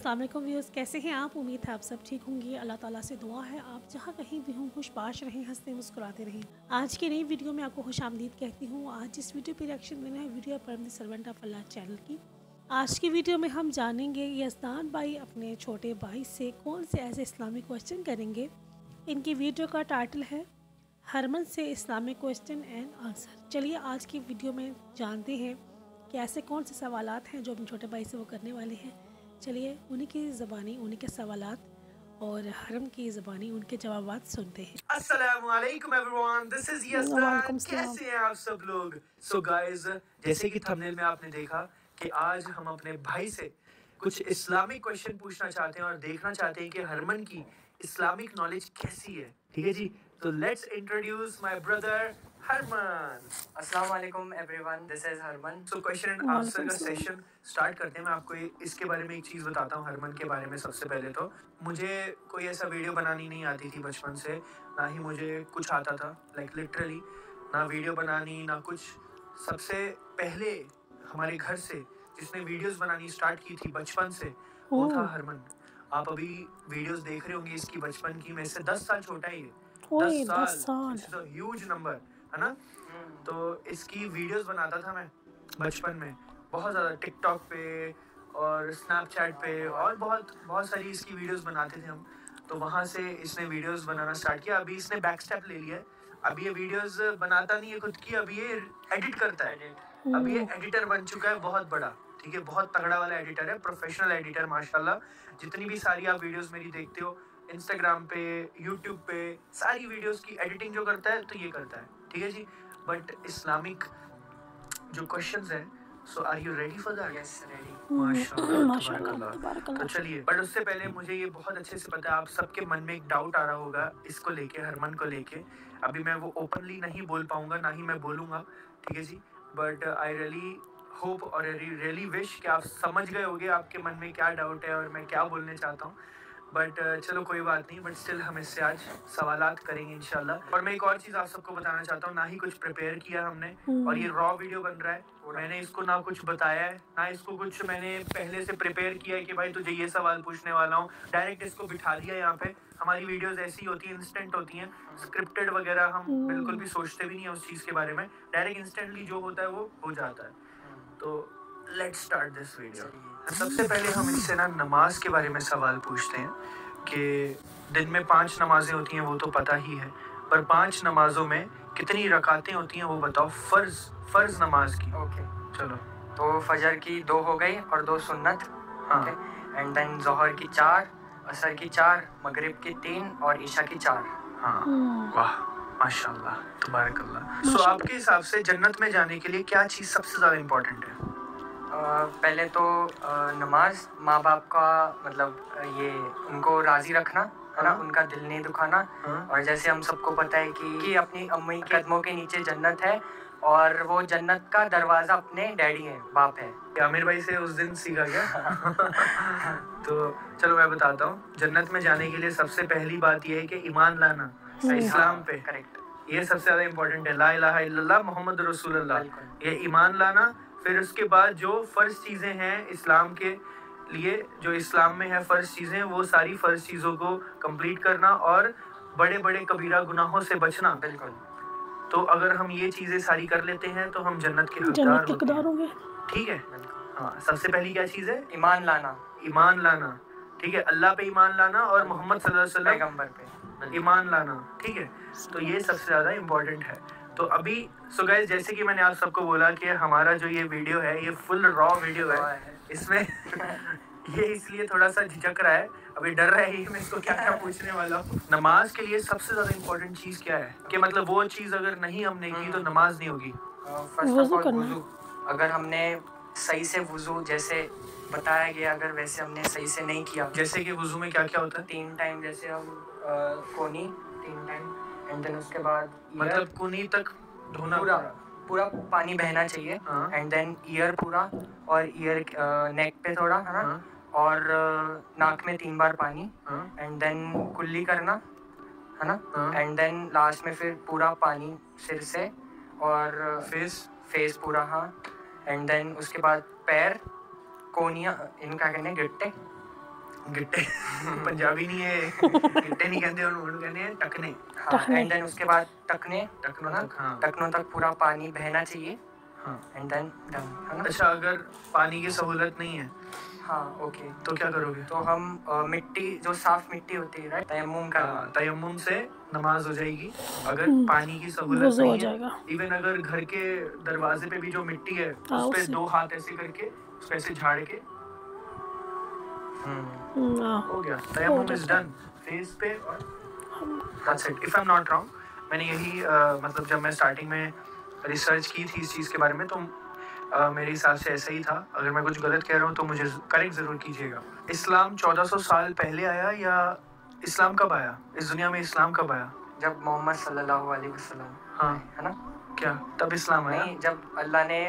अस्सलाम वालेकुम व्यूअर्स, कैसे हैं आप? उम्मीद है आप सब ठीक होंगे। अल्लाह ताला से दुआ है आप जहाँ कहीं भी हों खुशबाश रहें, हंसते मुस्कुराते रहें। आज की नई वीडियो में आपको खुशामदीद कहती हूँ। आज इस वीडियो पर रिएक्शन देना है वीडियो पर the servant of Allah channel की। आज की वीडियो में हम जानेंगे यज़दान भाई अपने छोटे भाई से कौन से ऐसे इस्लामिक क्वेश्चन करेंगे। इनकी वीडियो का टाइटल है हरमन से इस्लामिक क्वेश्चन एंड आंसर। चलिए आज की वीडियो में जानते हैं कि ऐसे कौन से सवालात हैं जो अपने छोटे भाई से वो करने वाले हैं। चलिए उन्हीं की ज़बानी उन्हीं के सवालात और हरम की ज़बानी उनके जवाबात सुनते हैं। अस्सलामुअलैकुम एवरीवन, दिस इज यज़दान। कैसे हैं आप सब लोग? सो गाइस, जैसे कि थंबनेल में आपने देखा कि आज हम अपने भाई से कुछ इस्लामिक क्वेश्चन पूछना चाहते हैं और देखना चाहते हैं कि हरमन की इस्लामिक नॉलेज कैसी है। ठीक है जी, तो let's introduce my brother Harman. अस्सलाम वालेकुम everyone, this is Harman. So question and answer का सेशन स्टार्ट करते हैं। मैं आपको इसके बारे में एक चीज़ बताता हूँ हरमन के बारे में। सबसे पहले तो मुझे कोई ऐसा वीडियो बनानी नहीं आती थी बचपन से, ना ही मुझे कुछ आता था, लाइक लिटरली ना वीडियो बनानी ना कुछ। सबसे पहले हमारे घर से जिसने वीडियोस बनानी स्टार्ट की थी बचपन से वो था हरमन। आप अभी वीडियोस देख रहे होंगे इसकी बचपन की। मेरे से 10 साल छोटा है ये। 10 साल इट्स अ ह्यूज नंबर, है ना। तो इसकी वीडियोस बनाता था मैं बचपन में बहुत ज़्यादा, टिकटॉक पे और स्नैपचैट पे और बहुत सारी इसकी वीडियोस बनाते थे हम। तो वहाँ से इसने वीडियोस बनाना स्टार्ट किया। अभी इसने बैक स्टेप ले लिया है। अभी ये वीडियोस बनाता नहीं है खुद की, अभी ये एडिट करता है। अभी ये एडिटर बन चुका है बहुत बड़ा। ठीक है, बहुत तगड़ा वाला एडिटर है, प्रोफेशनल एडिटर माशाल्लाह। जितनी भी सारी आप वीडियोस मेरी देखते हो इंस्टाग्राम पे, यूट्यूब पे, सारी वीडियोस की एडिटिंग जो करता है तो ये करता है। ठीक है जी। बट इस्लामिक जो क्वेश्चंस हैं, so are you ready for that? Yes, ready. माशाल्लाह। तो चलिए, बट उससे पहले मुझे ये बहुत अच्छे से पता है आप सबके मन में एक डाउट आ रहा होगा इसको लेके, हरमन को लेके। अभी मैं वो ओपनली नहीं बोल पाऊंगा, ना ही मैं बोलूंगा। ठीक है जी, बट आई रियली होप और रियली विश कि आप समझ गए होंगे आपके मन में क्या डाउट है और मैं क्या बोलने चाहता हूँ। बट चलो कोई बात नहीं, बट स्टिल हम इससे आज सवालात करेंगे इंशाल्लाह। और मैं एक और चीज़ आप सबको बताना चाहता हूँ, ना ही कुछ प्रिपेयर किया हमने और ये रॉ वीडियो बन रहा है। मैंने इसको ना कुछ बताया है, ना इसको कुछ मैंने पहले से प्रिपेयर किया है कि भाई तुझे ये सवाल पूछने वाला हूँ। डायरेक्ट इसको बिठा दिया यहाँ पे। हमारी वीडियोस ऐसी होती हैं, इंस्टेंट होती हैं, स्क्रिप्टेड वगैरह हम बिल्कुल भी सोचते भी नहीं है उस चीज़ के बारे में। डायरेक्ट इंस्टेंटली जो होता है वो हो जाता है। तो लेट्स स्टार्ट दिस वीडियो। सबसे पहले हम इनसे ना नमाज के बारे में सवाल पूछते हैं कि दिन में 5 नमाजें होती हैं वो तो पता ही है, पर 5 नमाजों में कितनी रकातें होती हैं वो बताओ, फर्ज नमाज की। ओके, चलो। तो फजर की 2 हो गई और 2 सुन्नत। हाँ। एंड देन जोहर की 4, असर की 4, मगरिब की 3 और ईशा की 4। हाँ, वाह माशाल्लाह, तबारकल्लाह। सो आपके हिसाब से जन्नत में जाने के लिए क्या चीज़ सबसे ज़्यादा इम्पोर्टेंट है? पहले तो नमाज, माँ बाप का मतलब ये उनको राज़ी रखना, है ना, उनका दिल नहीं दुखाना। और जैसे हम सबको पता है कि अपनी अम्मी के कदमों के नीचे जन्नत है और वो जन्नत का दरवाज़ा अपने डैडी है, बाप है। आमिर भाई से उस दिन सीखा गया। तो चलो मैं बताता हूँ। जन्नत में जाने के लिए सबसे पहली बात यह है कि ईमान लाना इस्लाम पे। करेक्ट, ये सबसे ज़्यादा इम्पोर्टेंट है। ला इलाहा इल्लल्लाह मोहम्मद रसूलुल्लाह, बिल्कुल। ये ईमान लाना। फिर उसके बाद जो फ़र्ज चीज़ें हैं इस्लाम के लिए, जो इस्लाम में है फ़र्ज चीज़ें, वो सारी फ़र्ज चीज़ों को कंप्लीट करना और बड़े बड़े कबीरा गुनाहों से बचना। बिल्कुल। तो अगर हम ये चीज़ें सारी कर लेते हैं तो हम जन्नत के हकदार होंगे। ठीक है। हाँ, सबसे पहली क्या चीज़ है? ईमान लाना। ईमान लाना। ठीक है, अल्लाह पे ईमान लाना और मोहम्मद सल्लल्लाहु अलैहि वसल्लम पैगंबर पे ईमान लाना। ठीक है, तो ये सबसे ज़्यादा इम्पोर्टेंट है। तो अभी सो गाइस, जैसे कि मैंने आप सबको बोला कि हमारा जो ये वीडियो है ये फुल रॉ वीडियो है। इसमें ये इसलिए थोड़ा सा झिझक रहा है, अभी डर रहा है मैं इसको क्या क्या पूछने वाला हूँ। नमाज के लिए सबसे ज़्यादा इम्पोर्टेंट चीज़ क्या है? कि मतलब वो चीज़ अगर नहीं हमने की तो नमाज नहीं होगी। फर्स्ट ऑफ ऑल वुज़ू। अगर हमने सही से वुज़ू जैसे बताया गया, अगर वैसे हमने सही से नहीं किया, जैसे कि वुज़ू में क्या क्या होता है? 3 टाइम, जैसे हम कोनी 3 टाइम, एंड देन उसके बाद मतलब कोनी तक धोना, पूरा पानी बहना चाहिए। एंड देन ईयर पूरा, और ईयर नेक पे थोड़ा, है ना। और नाक में 3 बार पानी। एंड देन कुल्ली करना, है ना। एंड देन लास्ट में फिर पूरा पानी सिर से और फेस पूरा। हाँ। एंड देन उसके बाद पैर, कोनिया, इनका कहने गिट्टे, गिट्टे पंजाबी नहीं है, गिट्टे नहीं कहते, उन्होंने कहते हैं टकने। हाँ, एंड देन उसके बाद टकनों तक, हाँ, टकनों तक पूरा पानी बहना चाहिए। हाँ, एंड देन डन, है ना। अच्छा, अगर पानी की सहूलत नहीं है हाँ, ओके, तो क्या करोगे? तो हम मिट्टी, जो साफ मिट्टी होती है, राइट, तयम्मुम करना। तयम्मुम से नमाज हो जाएगी। अगर पानी की सहूलत वज़ू हो नहीं है, जाएगा। इवन अगर घर के दरवाजे पे भी जो मिट्टी है उस पे 2 हाथ ऐसे करके उस पे ऐसे झाड़ के हो गया, तयम्मुम इज डन फेस पे। और that's it, if I am not wrong. मैंने यही मतलब जब मैं स्टार्टिंग में रिसर्च की थी इस चीज़ के बारे में, तो मेरे हिसाब से ऐसा ही था। अगर मैं कुछ गलत कह रहा हूँ तो मुझे करेक्ट ज़रूर कीजिएगा। इस्लाम 1400 साल पहले आया, या इस्लाम कब आया इस दुनिया में? इस्लाम कब आया? जब मोहम्मद सल्लल्लाहु अलैहि वसल्लम, हाँ, है ना। क्या तब इस्लाम आया? नहीं, जब अल्लाह ने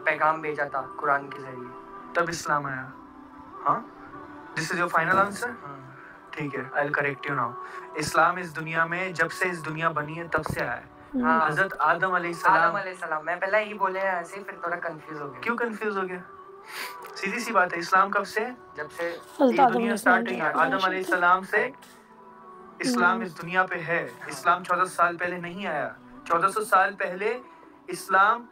पैगाम भेजा था कुरान के जरिए, तब इस्लाम आया। हाँ, this is your final answer? ठीक है, I will correct you now. इस्लाम इस दुनिया में जब से इस दुनिया बनी है तब से आया है। हाँ, हजरत आदम अलैहिस्सलाम। मैं पहले ही बोले ऐसे, फिर थोड़ा कंफ्यूज हो गया। क्यों कंफ्यूज हो गया? सीधी सी बात है, इस्लाम कब से? जब से ये दुनिया स्टार्ट हुई है, आदम अलैहिस्सलाम से इस्लाम इस दुनिया पे है। इस्लाम 1400 साल पहले नहीं आया। 1400 साल पहले इस्लाम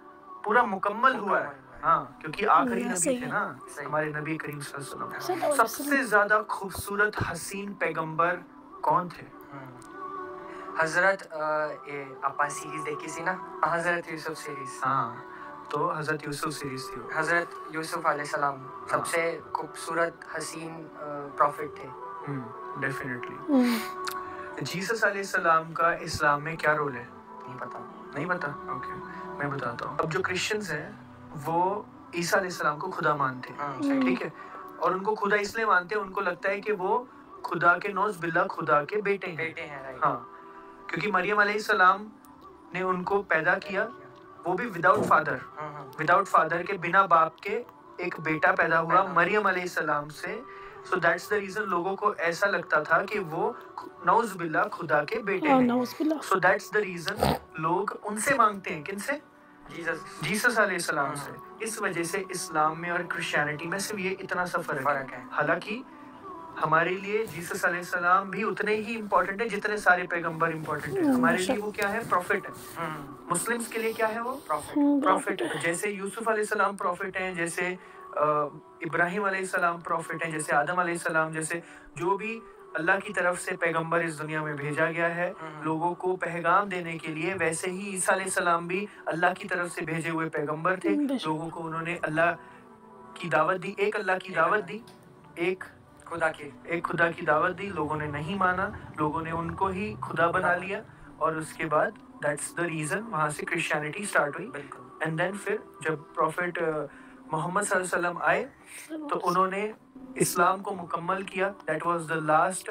पूरा मुकम्मल हुआ है। हाँ, क्योंकि आखिरी नबी थे ना हमारे नबी करीम सल्लल्लाहु अलैहि वसल्लम। सबसे ज्यादा खूबसूरत हसीन पैगंबर कौन थे? हजरत आपा सीरीज देखी थी ना, हजरत यूसुफ सीरीज। हाँ, तो हजरत यूसुफ सीरीज थी। हजरत यूसुफ अलैहिस्सलाम सबसे खूबसूरत हसीन प्रॉफिट थे। डेफिनेटली। जीसस अलैहिस्सलाम का इस्लाम में क्या रोल है? नहीं पता? ओके, मैं बताता हूँ। अब जो क्रिश्चियंस हैं वो ईसा अलैहिस्सलाम को खुदा मानते हैं, ठीक है, और उनको खुदा इसलिए मानते हैं, उनको लगता है कि वो खुदा के नौज़ बिल्ला खुदा के बेटे हैं। हाँ, क्योंकि मरियम अलैहिस्सलाम ने उनको पैदा किया, वो भी विदाउट फादर के, बिना बाप के एक बेटा पैदा हुआ मरियम अलैहिस्सलाम से। सो दैट्स द रीजन लोगों को ऐसा लगता था कि वो नौज़ बिल्ला खुदा के बेटे हैं। सो दैट्स द रीजन लोग उनसे मांगते हैं। किनसे? जीसस अलैहिस्सलाम से। इस वजह से इस्लाम में और क्रिश्चियनिटी में सिर्फ ये इतना सा फर्क है। हालांकि हमारे लिए जीसस अलैहिस्सलाम भी उतने ही इम्पोर्टेंट है जितने सारे पैगंबर इम्पोर्टेंट है। हमारे लिए वो क्या है? प्रॉफिट है। मुस्लिम्स के लिए क्या है? वो प्रॉफिट है। जैसे यूसुफ अलैहिस्सलाम प्रॉफिट हैं, जैसे इब्राहिम अलैहिस्सलाम प्रॉफिट हैं, जैसे आदम अलैहिस्सलाम, जैसे जो भी अल्लाह की तरफ से पैगंबर इस दुनिया में भेजा गया है लोगों को पैगाम देने के लिए, वैसे ही ईसा अलैहिस्सलाम भी अल्लाह की तरफ से भेजे हुए पैगंबर थे। लोगों को उन्होंने अल्लाह की दावत दी, एक अल्लाह की दावत दी, एक खुदा की दावत दी। लोगों ने नहीं माना, लोगों ने उनको ही खुदा बना लिया, और उसके बाद दैट्स द रीजन वहाँ से क्रिश्चियनिटी स्टार्ट हुई। एंड देन फिर जब प्रॉफिट मोहम्मद सल्लल्लाहु अलैहि वसल्लम आए तो उन्होंने इस्लाम को मुकम्मल किया। That was the last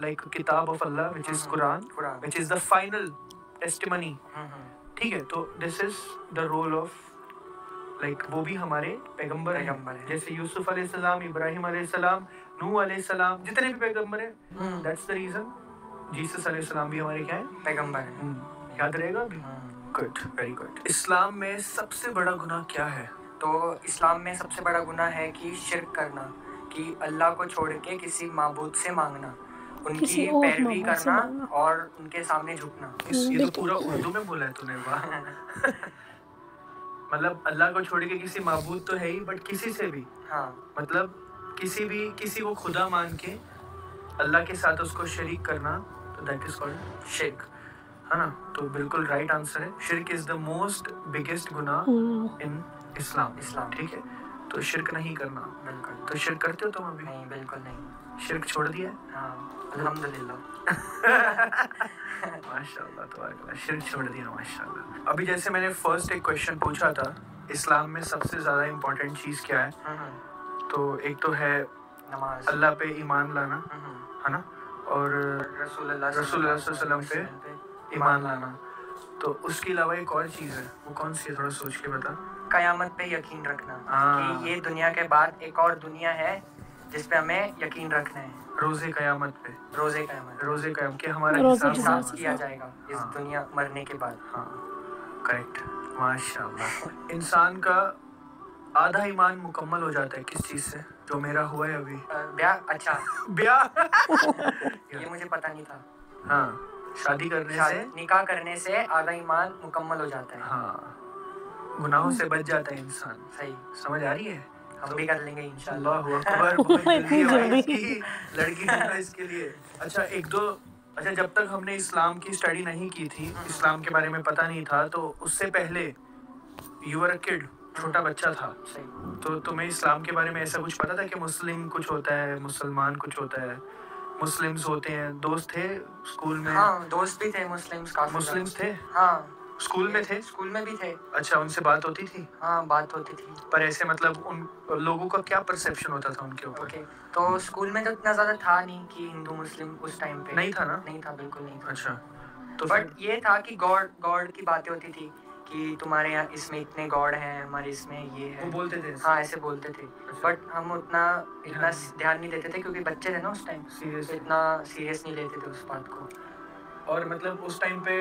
like किताब of Allah which is Quran, which is the final testimony. ठीक है, तो this is the role of like वो भी हमारे पैगंबर हैं। जैसे यूसुफ अलैहिस्सलाम, इब्राहिम अलैहिस्सलाम, नूह अलैहिस्सलाम, जितने भी पैगंबर हैं, दैट्स द रीजन जीसस अलैहिस्सलाम भी हमारे क्या है? पैगंबर हैं। याद रहेगा? Good, very good. इस्लाम में सबसे बड़ा गुनाह क्या है? तो इस्लाम में सबसे बड़ा गुनाह है कि शिर्क करना, कि अल्लाह को छोड़ के किसी माबूद से मांगना, उनकी पैरवी करना और उनके सामने झुकना। ये तो पूरा उर्दू में बोला है तूने, वाह। मतलब अल्लाह को छोड़ के किसी माबूद तो है ही, बट किसी से भी, हाँ, मतलब किसी को खुदा मान के अल्लाह के साथ उसको शरीक करना, तो दैट इज कॉल्ड शिर्क, है ना। तो बिल्कुल राइट आंसर है। शिर्क इज द मोस्ट बिगेस्ट गुनाह इन इस्लाम। ठीक है, तो शिर्क नहीं करना। बिल्कुल। तो शिर्क करते हो तुम अभी? नहीं, बिल्कुल नहीं। शिर्क छोड़ दिया है? हाँ, अल्हम्दुलिल्लाह। माशाल्लाह, तो शिर्क छोड़ दिया, माशाल्लाह। अभी जैसे मैंने फर्स्ट एक क्वेश्चन पूछा था, इस्लाम में सबसे ज़्यादा इम्पोर्टेंट चीज़ क्या है? तो एक तो है नमाज, अल्लाह पे ईमान लाना, है ना, और रसूलुल्लाह सल्लल्लाहु अलैहि वसल्लम पे ईमान लाना। तो उसके अलावा एक और चीज़ है, वो कौन सी है? थोड़ा सोच के बता। कयामत पे यकीन रखना, कि ये दुनिया के बाद एक और दुनिया है जिस पे हमें यकीन रखना है। रोज़े क़यामत पे, रोज़े क़यामत के हमारा हिसाब किया जाएगा इस दुनिया मरने के बाद। हाँ, करेक्ट, माशाल्लाह। इंसान का आधा ईमान मुकम्मल हो जाता है किस चीज से, जो मेरा हुआ है अभी? ब्याह। अच्छा ब्याह। ये मुझे पता नहीं था। हाँ, शादी करने से, निकाह करने से आधा ईमान मुकम्मल हो जाता है। हाँ, गुनाहों से बच जाता है इंसान। सही, समझ आ रही है? हम भी कर लेंगे इंशाल्लाह। अल्लाहु अकबर, बहुत जल्दी है भाई जल्दी। इसकी लड़की ढूंढना इसके लिए। अच्छा एक दो, अच्छा जब तक हमने इस्लाम की स्टडी नहीं की थी, इस्लाम के बारे में पता नहीं था, तो उससे पहले यू वर अ किड, छोटा बच्चा था, सही। तो तुम्हें इस्लाम के बारे में ऐसा कुछ पता था कि मुस्लिम कुछ होता है, मुसलमान कुछ होता है, मुस्लिम्स होते हैं? दोस्त थे स्कूल में? हाँ, दोस्त भी थे मुस्लिम्स, काफी मुस्लिम्स थे? हाँ, स्कूल में थे? स्कूल में भी थे। अच्छा, उनसे बात होती थी? हाँ, बात होती थी। पर ऐसे मतलब उन लोगों का क्या परसेप्शन होता था उनके ऊपर? ओके, तो स्कूल में तो इतना ज्यादा था नहीं कि हिंदू मुस्लिम उस टाइम पे नहीं था ना? नहीं था, बिल्कुल नहीं था। अच्छा, तो बट ये था कि गॉड की बातें होती थी कि तुम्हारे यहाँ इसमें इतने गॉड हैं, हमारे इसमें ये है। वो बोलते थे? हाँ, ऐसे बोलते थे। बट हम इतना ध्यान नहीं देते थे क्योंकि बच्चे थे ना उस टाइम, सीरियस, इतना सीरियस नहीं लेते थे उस बात को। और मतलब उस टाइम पे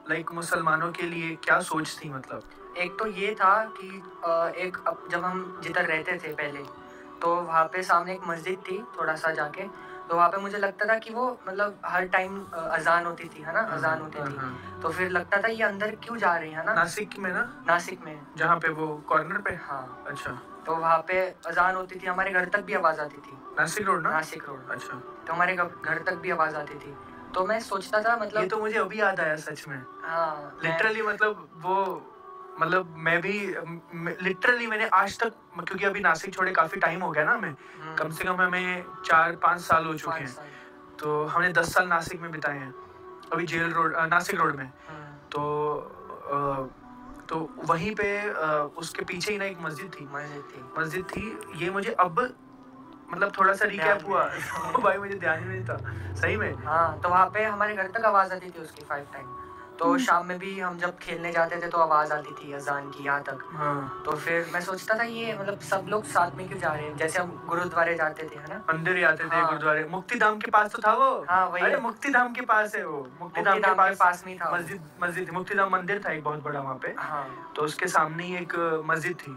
लाइक मुसलमानों के लिए क्या सोच थी? मतलब एक तो ये था कि जब हम जिधर रहते थे पहले, तो वहाँ पे सामने एक मस्जिद थी, थोड़ा सा जाके, तो वहाँ पे मुझे लगता था कि वो मतलब हर टाइम अजान होती थी, है ना, अजान होती थी, तो फिर लगता था ये अंदर क्यों जा रही है ना। नासिक में ना? नासिक में, जहाँ पे वो कॉर्नर पे? हाँ। अच्छा, तो वहाँ पे अजान होती थी, हमारे घर तक भी आवाज़ आती थी। नासिक रोड ना? नासिक रोड। अच्छा, तो हमारे घर तक भी आवाज़ आती थी, तो मैं सोचता था मतलब ये तो मुझे अभी याद आया सच में। हाँ, लिटरली मतलब वो, मतलब मैं भी लिटरली मैंने आज तक, क्योंकि अभी नासिक छोड़े काफी टाइम हो गया ना, हमें कम से कम हमें 4-5 साल हो चुके हैं, तो हमने 10 साल नासिक में बिताए हैं, अभी जेल रोड, नासिक रोड में। तो वहीं पे उसके पीछे ही ना एक मस्जिद थी। ये मुझे अब मतलब थोड़ा सा रिकैप हुआ तो भाई मुझे ध्यान ही नहीं था सही में। हाँ, तो वहाँ पे हमारे घर तक आवाज़ आती थी उसकी 5 टाइम। तो शाम में भी हम जब खेलने जाते थे तो आवाज़ आती थी अजान की यहाँ तक। हाँ, तो फिर मैं सोचता था ये मतलब सब लोग साथ में क्यों जा रहे हैं, जैसे हम गुरुद्वारे जाते थे, है ना, मंदिर जाते थे। हाँ, गुरुद्वारे मुक्तिधाम के पास तो था वो। हाँ, वही। अरे मुक्तिधाम के पास है वो, मुक्तिधाम के पास में था मस्जिद मुक्तिधाम मंदिर था एक बहुत बड़ा वहाँ पे। हाँ, तो उसके सामने ही एक मस्जिद थी,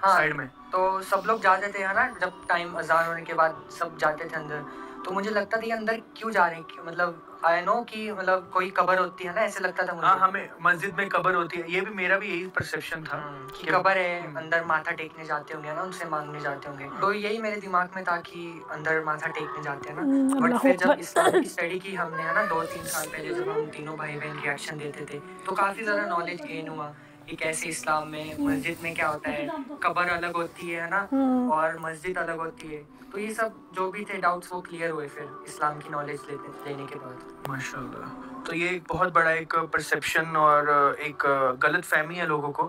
हाँ, साइड में। तो सब लोग जाते थे, है ना, जब टाइम अजान होने के बाद सब जाते थे अंदर। तो मुझे लगता था ये अंदर क्यों जा रहे हैं, मतलब आई नो कि मतलब कोई कब्र होती है ना, ऐसे लगता था मुझे। हाँ, हमें मस्जिद में कब्र होती है, ये भी मेरा भी यही परसेप्शन था कि कब्र है, अंदर माथा टेकने जाते होंगे ना, उनसे मांगने जाते होंगे। तो यही मेरे दिमाग में था कि अंदर माथा टेकने जाते हैं ना। बट फिर जब इस्लाम की स्टडी की हमने, है ना, 2-3 साल पहले जब हम तीनों भाई बहन रिएक्शन देते थे, तो काफ़ी ज़्यादा नॉलेज गेन हुआ कि कैसे इस्लाम में मस्जिद में क्या होता है, कब्र अलग होती है ना, और मस्जिद अलग होती है। तो ये सब जो भी थे डाउट्स वो क्लियर हुए फिर इस्लाम की नॉलेज लेने के बाद। माशाल्लाह। तो ये एक बहुत बड़ा एक परसेप्शन और एक गलत फहमी है लोगों को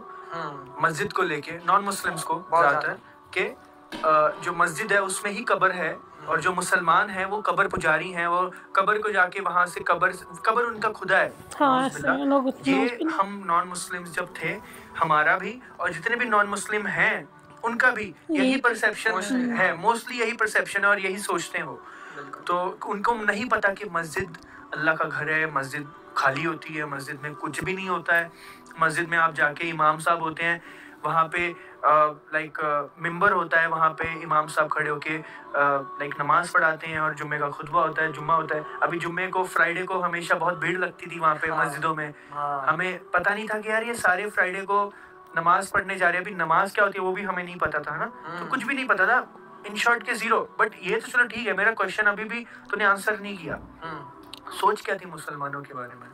मस्जिद को लेके, नॉन मुस्लिम्स को ज़्यादातर, कि जो मस्जिद है उसमें ही कब्र है, और जो मुसलमान हैं वो कब्र पुजारी हैं, वो कब्र को जाके वहाँ से कब्र उनका खुदा है। हाँ, ये हम नॉन मुस्लिम्स जब थे, हमारा भी और जितने भी नॉन मुस्लिम हैं उनका भी यही परसेप्शन है, मोस्टली यही परसेप्शन है और यही सोचते हैं वो। तो उनको नहीं पता कि मस्जिद अल्लाह का घर है, मस्जिद खाली होती है, मस्जिद में कुछ भी नहीं होता है। मस्जिद में आप जाके इमाम साहब होते हैं, वहाँ पे लाइक मिंबर होता है, वहाँ पे इमाम साहब खड़े होके लाइक नमाज पढ़ाते हैं, और जुम्मे का खुतबा होता है, जुम्मा होता है। अभी जुम्मे को, फ्राइडे को हमेशा बहुत भीड़ लगती थी वहाँ पे मस्जिदों में। हमें पता नहीं था कि यार ये सारे फ्राइडे को नमाज पढ़ने जा रहे हैं। अभी नमाज क्या होती है वो भी हमें नहीं पता था ना, तो कुछ भी नहीं पता था, इन शॉर्ट के जीरो। बट ये तो चलो ठीक है, मेरा क्वेश्चन अभी भी तूने आंसर नहीं किया। सोच क्या थी मुसलमानों के बारे में?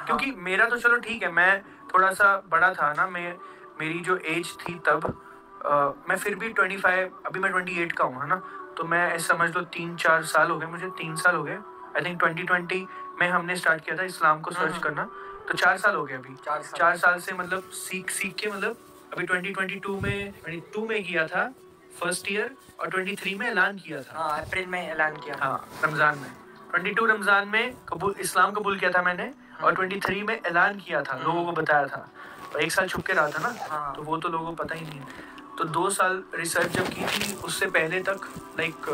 क्योंकि मेरा तो चलो ठीक है, मैं थोड़ा सा बड़ा था ना, मेरी जो एज थी तब, मैं फिर भी 25, अभी मैं 28 का हूँ, है ना, तो मैं ऐसा समझ लो 3-4 साल हो गए मुझे, 3 साल हो गए आई थिंक। 2020 में हमने स्टार्ट किया था इस्लाम को सर्च करना, तो 4 साल हो गए अभी। 4 साल से मतलब सीख के, मतलब अभी 2022 में किया था फर्स्ट ईयर, और 23 में ऐलान किया था। हाँ, अप्रैल में ऐलान किया। हाँ, रमजान में 22 रमजान में इस्लाम कबूल किया था मैंने, और 23 में ऐलान किया था, लोगों को बताया था, और 1 साल छुप के रहा था ना, तो वो तो लोगों को पता ही नहीं। तो 2 साल रिसर्च जब की थी, उससे पहले तक लाइक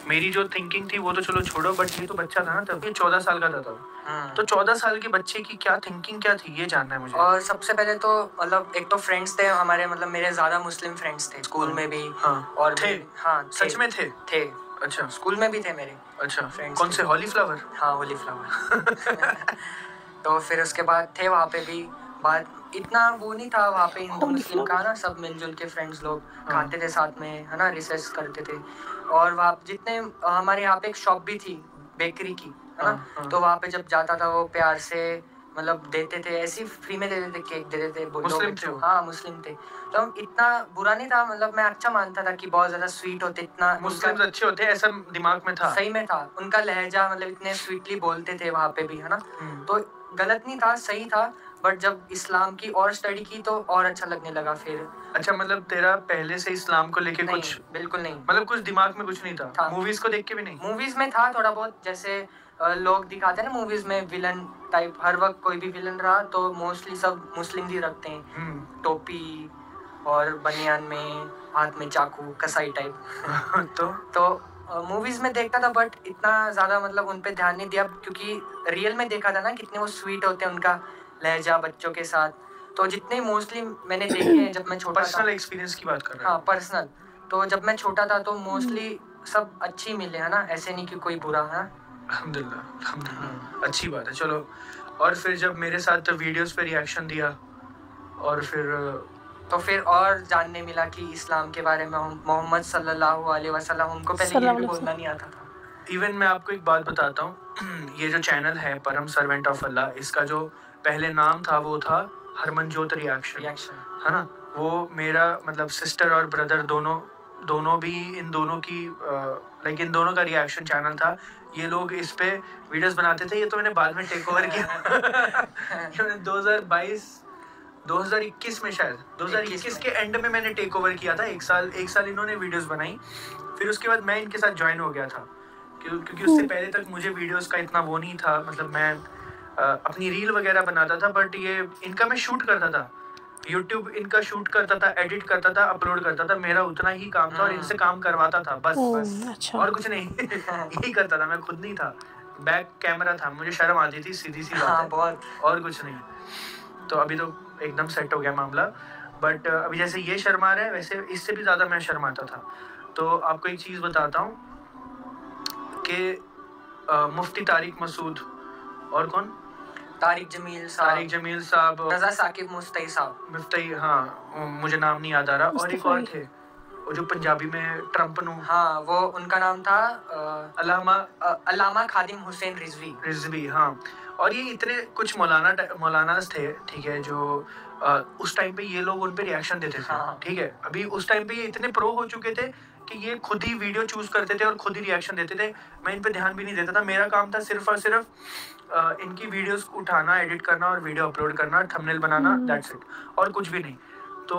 मेरी जो थिंकिंग थी वो तो चलो छोड़ो, बट ये तो बच्चा था ना तब, ये 14 साल का था तब। तो 14 साल के बच्चे की क्या थिंकिंग क्या थी, ये जानना है मुझे। और सबसे पहले तो मतलब एक तो फ्रेंड्स थे हमारे, मतलब मेरे ज्यादा मुस्लिम फ्रेंड्स थे स्कूल में भी। और थे? हाँ सच में थे? अच्छा, स्कूल में भी थे मेरे। अच्छा, फ्रेंड्स कौन से, हॉली फ्लावर? हाँ, होली फ्लावर। तो फिर उसके बाद थे वहाँ पे भी, बात इतना वो नहीं था वहाँ पे हिंदू मुस्लिम का ना, सब मिलजुल के फ्रेंड्स लोग खाते थे साथ में, है ना, रिसेस करते थे। और वहाँ जितने हमारे यहाँ पे एक शॉप भी थी बेकरी की, है ना, तो वहाँ पे जब जाता था वो प्यार से मतलब देते थे, ऐसे फ्री में देते थे, केक देते थे। मुस्लिम थे? हाँ, मुस्लिम थे। तो इतना बुरा नहीं था, मतलब मैं अच्छा मानता था कि बहुत ज्यादा स्वीट होते, इतना मुस्लिम अच्छे होते, ऐसा दिमाग में था। सही में था उनका लहजा, मतलब इतने स्वीटली बोलते थे वहाँ पे भी, है ना। तो गलत नहीं था, सही था। बट जब इस्लाम की और स्टडी की तो और अच्छा लगने लगा फिर। अच्छा, मतलब तेरा पहले से इस्लाम को लेके कुछ? बिल्कुल नहीं, मतलब कुछ दिमाग में कुछ नहीं था? मूवीज को देख के भी नहीं? मूवीज में था थोड़ा बहुत, जैसे लोग दिखाते हैं ना मूवीज में विलन टाइप, हर वक्त कोई भी विलन रहा तो मोस्टली सब मुस्लिम ही रखते हैं, टोपी और बनियान में, हाथ में चाकू, कसाई टाइप। तो मूवीज में देखता था, बट इतना ज्यादा मतलब उन पे ध्यान नहीं दिया, क्योंकि रियल में देखा था ना कितने वो स्वीट होते हैं, उनका लहजा बच्चों के साथ। तो जितने मोस्टली मैंने देखे हैं जब मैं छोटा था, पर्सनल एक्सपीरियंस की बात कर रहा हूं। हाँ, पर्सनल। तो जब मैं छोटा था तो मोस्टली सब अच्छी मिले, है ना, ऐसे नहीं कि कोई बुरा है। अल्हम्दुलिल्लाह, अच्छी बात है। चलो, और फिर जब मेरे साथ वीडियोस पे रिएक्शन दिया, और फिर और जानने मिला कि इस्लाम के बारे में, मोहम्मद सल्लल्लाहु अलैहि वसल्लम, हमको पहले ये भी बोलना नहीं आता था। इवन मैं आपको एक बात बताता हूँ, ये जो चैनल है परम सर्वेंट ऑफ अल्लाह, इसका जो पहले नाम था वो था हरमनजोत रिएक्शन, है ना। वो मेरा मतलब सिस्टर और ब्रदर दोनों भी, इन दोनों की लाइक इन दोनों का रिएक्शन चैनल था। ये लोग इस पे वीडियोस बनाते थे, ये तो मैंने बाद में टेक ओवर किया। 2021 में, शायद 2021 के एंड में मैंने टेक ओवर किया था। एक साल इन्होंने वीडियोस बनाई, फिर उसके बाद मैं इनके साथ ज्वाइन हो गया था, क्योंकि उससे पहले तक मुझे वीडियोस का इतना वो नहीं था। मतलब मैं अपनी रील वगैरह बनाता था, बट ये इनका मैं शूट करता था, यूट्यूब इनका शूट करता था, एडिट करता था, अपलोड करता था, मेरा उतना ही काम था, और इनसे काम करवाता था बस। अच्छा। और कुछ नहीं। यही करता था, मैं खुद नहीं था, बैक कैमरा था। मुझे शर्म आती थी, सीधी सी बात है, बहुत, और कुछ नहीं। तो अभी तो एकदम सेट हो गया मामला, बट अभी जैसे ये शर्मा रहा है, वैसे इससे भी ज़्यादा मैं शर्माता था। तो आपको एक चीज़ बताता हूँ कि मुफ्ती तारिक मसूद, और कौन, तारिक जमील साहब, रजा साकिब मुफ्ती साहब, मुफ्ती, हाँ, मुझे नाम नहीं याद आ रहा। और एक और थे वो जो पंजाबी में ट्रम्प नु, हाँ, वो उनका नाम था अल्लामा खादिम हुसैन रिजवी। हाँ। और ये इतने कुछ मौलानास थे, ठीक है, जो उस टाइम पे ये लोग उन पे रिएक्शन देते थे, ठीक है। अभी उस टाइम पे ये इतने प्रो हो चुके थे कि ये खुद ही वीडियो चूज करते थे और खुद ही रिएक्शन देते थे। मैं इन पे ध्यान भी नहीं देता था, मेरा काम था सिर्फ और सिर्फ इनकी वीडियोस उठाना, एडिट करना और वीडियो अपलोड करना, थंबनेल बनाना, दैट्स इट, और कुछ भी नहीं। तो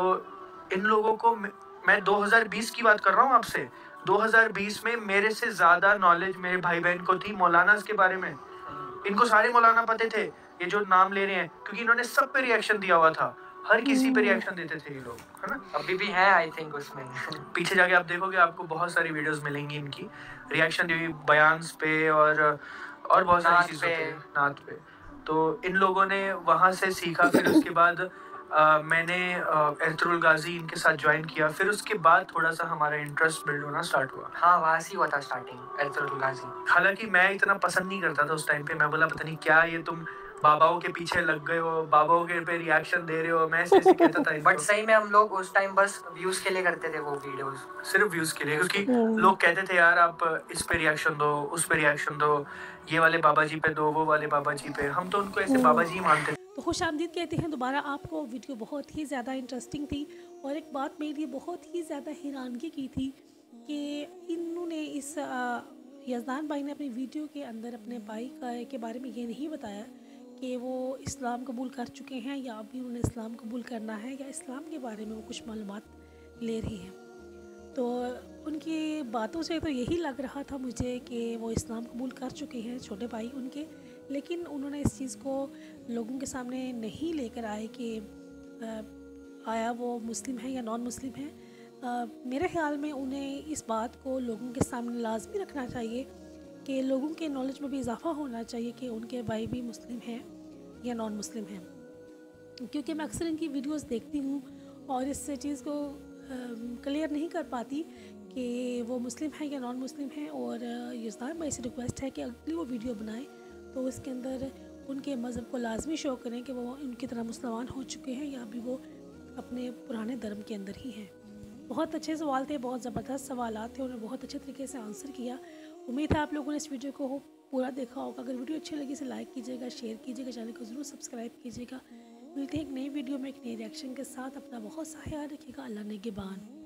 इन लोगों को मैं 2020 की बात कर रहा हूँ आपसे, 2020 में मेरे से ज्यादा नॉलेज मेरे भाई बहन को थी मौलानास के बारे में। इनको सारे मौलाना पते थे, ये जो नाम ले रहे हैं, क्योंकि इन्होंने सब पे रिएक्शन दिया हुआ था, हर किसी पे रिएक्शन देते थे ये लोग, है ना। अभी भी है आई थिंक उसमें। पीछे जाके आप देखोगे, आपको बहुत सारी वीडियोस मिलेंगी इनकी रिएक्शन दी हुई, बयान्स पे और बहुत सारी चीज़ों पे, नात पे। तो इन लोगों ने वहाँ से सीखा। फिर उसके बाद मैंने एर्तुगरुल गाजी इनके साथ ज्वाइन किया। फिर उसके बाद थोड़ा सा हमारा इंटरेस्ट बिल्ड होना स्टार्ट हुआ। हाँ, वहाँ से हुआ था स्टार्टिंग, एर्तुगरुल गाजी। हालांकि मैं इतना पसंद नहीं करता था उस टाइम पे, मैं बोला पता नहीं क्या ये तुम बाबाओं के पीछे लग गए हो, बाबाओं के पे रिएक्शन दे रहे हो, मैं ऐसे कहता था। बट सही में हम लोग उस टाइम बस व्यूज के लिए करते थे वो वीडियोस, सिर्फ व्यूज के लिए, क्योंकि लोग कहते थे यार आप इस पे रिएक्शन दो, उस पे रिएक्शन दो, ये वाले बाबा जी पे दो, वो वाले बाबा जी पे। हम तो उनको ऐसे बाबा जी मानते थे। तो खुश आमदीद कहते हैं दोबारा आपको। वीडियो बहुत ही ज़्यादा इंटरेस्टिंग थी, और एक बात मेरे लिए बहुत ही ज़्यादा हैरानगी की थी कि इन्होंने इस यज़दान भाई ने अपनी वीडियो के अंदर अपने भाई के बारे में ये नहीं बताया कि वो इस्लाम कबूल कर चुके हैं या अभी उन्हें इस्लाम कबूल करना है, या इस्लाम के बारे में वो कुछ मालूमात ले रही हैं। तो उनकी बातों से तो यही लग रहा था मुझे कि वो इस्लाम कबूल कर चुके हैं, छोटे भाई उनके, लेकिन उन्होंने इस चीज़ को लोगों के सामने नहीं लेकर आए कि आया वो मुस्लिम है या नॉन मुस्लिम है। मेरे ख्याल में उन्हें इस बात को लोगों के सामने लाजमी रखना चाहिए कि लोगों के नॉलेज में भी इजाफ़ा होना चाहिए कि उनके भाई भी मुस्लिम हैं या नॉन मुस्लिम हैं, क्योंकि मैं अक्सर इनकी वीडियोस देखती हूँ और इस चीज़ को क्लियर नहीं कर पाती कि वो मुस्लिम है या नॉन मुस्लिम है। और युज़दान भाई से रिक्वेस्ट है कि अगली वो वीडियो बनाएं तो उसके अंदर उनके मज़हब को लाजमी शो करें कि वो उनकी तरह मुसलमान हो चुके हैं या अभी वो अपने पुराने धर्म के अंदर ही हैं। बहुत अच्छे सवाल थे, बहुत ज़बरदस्त सवाल थे, उन्होंने बहुत अच्छे तरीके से आंसर किया। उम्मीद है आप लोगों ने इस वीडियो को पूरा देखा होगा। अगर वीडियो अच्छी लगी इसे लाइक कीजिएगा, शेयर कीजिएगा, चैनल को ज़रूर सब्सक्राइब कीजिएगा। मिलते हैं एक नई वीडियो में एक नई रिएक्शन के साथ। अपना बहुत सा ख्याल रखिएगा। अल्लाह निगहबान।